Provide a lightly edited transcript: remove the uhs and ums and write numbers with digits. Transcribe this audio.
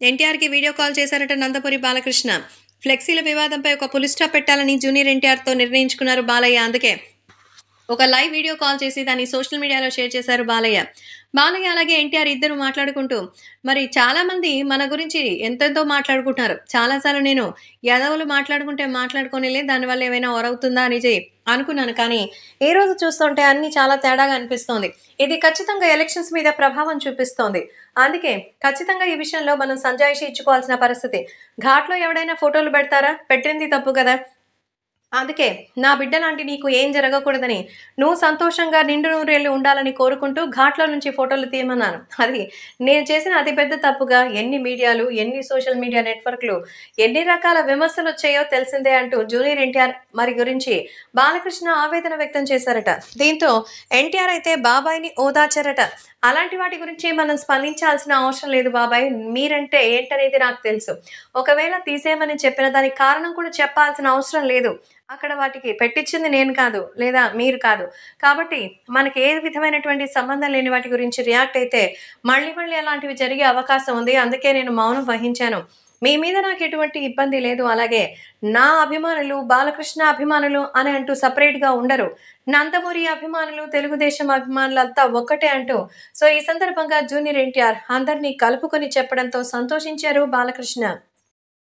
ఎన్టీఆర్కి video call చేశారట నందమూరి బాలకృష్ణ. ఫ్లెక్సీల వివాదంపై ఒక పులి స్టాప్ పెట్టాలని జూనియర్ ఎన్టీఆర్తో నిర్ణయించుకున్నారు బాలయ్య. అందుకే ఒక లైవ్ వీడియో కాల్ చేసి దాన్ని సోషల్ మీడియాలో షేర్ చేశారు బాలయ్య. బాలయ్య అలాగే ఎన్టీఆర్ ఇద్దరు మాట్లాడుకుంటూ మరి చాలామంది మన గురించి ఎంతెంతో మాట్లాడుకుంటున్నారు. చాలాసార్లు నేను యాదవులు మాట్లాడుకుంటే మాట్లాడుకోనిలే, దానివల్ల ఏమైనా ఒరవుతుందా అని అనుకున్నాను. కానీ ఈ రోజు చూస్తుంటే అన్నీ చాలా తేడాగా అనిపిస్తోంది. ఇది ఖచ్చితంగా ఎలక్షన్స్ మీద ప్రభావం చూపిస్తోంది. అందుకే ఖచ్చితంగా ఈ విషయంలో మనం సంజాయిషి ఇచ్చుకోవాల్సిన పరిస్థితి. ఘాట్లో ఎవడైనా ఫోటోలు పెడతారా? పెట్టింది తప్పు కదా. అందుకే నా బిడ్డ లాంటి నీకు ఏం జరగకూడదని, నువ్వు సంతోషంగా నిండు నూరేళ్లు ఉండాలని కోరుకుంటూ ఘాట్లో నుంచి ఫోటోలు తీయమన్నాను. అది నేను చేసిన అతిపెద్ద తప్పుగా ఎన్ని మీడియాలు, ఎన్ని సోషల్ మీడియా నెట్వర్క్లు, ఎన్ని రకాల విమర్శలు వచ్చాయో తెలిసిందే అంటూ జూనియర్ ఎన్టీఆర్ మరి గురించి బాలకృష్ణ ఆవేదన వ్యక్తం చేశారట. దీంతో ఎన్టీఆర్ అయితే బాబాయ్ని ఓదార్చారట. అలాంటి వాటి గురించి మనం స్పందించాల్సిన అవసరం లేదు బాబాయ్, మీరంటే ఏంటనేది నాకు తెలుసు. ఒకవేళ తీసేయమని చెప్పిన దానికి కారణం కూడా చెప్పాల్సిన అవసరం లేదు. అక్కడ వాటికి పెట్టించింది నేను కాదు, లేదా మీరు కాదు. కాబట్టి మనకి ఏ విధమైనటువంటి సంబంధం లేని వాటి గురించి రియాక్ట్ అయితే మళ్ళీ మళ్ళీ అలాంటివి జరిగే అవకాశం ఉంది. అందుకే నేను మౌనం వహించాను. మీ మీద నాకు ఎటువంటి ఇబ్బంది లేదు. అలాగే నా అభిమానులు, బాలకృష్ణ అభిమానులు అని అంటూ సపరేట్‌గా ఉండరు. నందమూరి అభిమానులు, తెలుగుదేశం అభిమానులంతా ఒక్కటే అంటూ ఈ సందర్భంగా జూనియర్ ఎన్టీఆర్ అందరినీ కలుపుకొని చెప్పడంతో సంతోషించారు బాలకృష్ణ.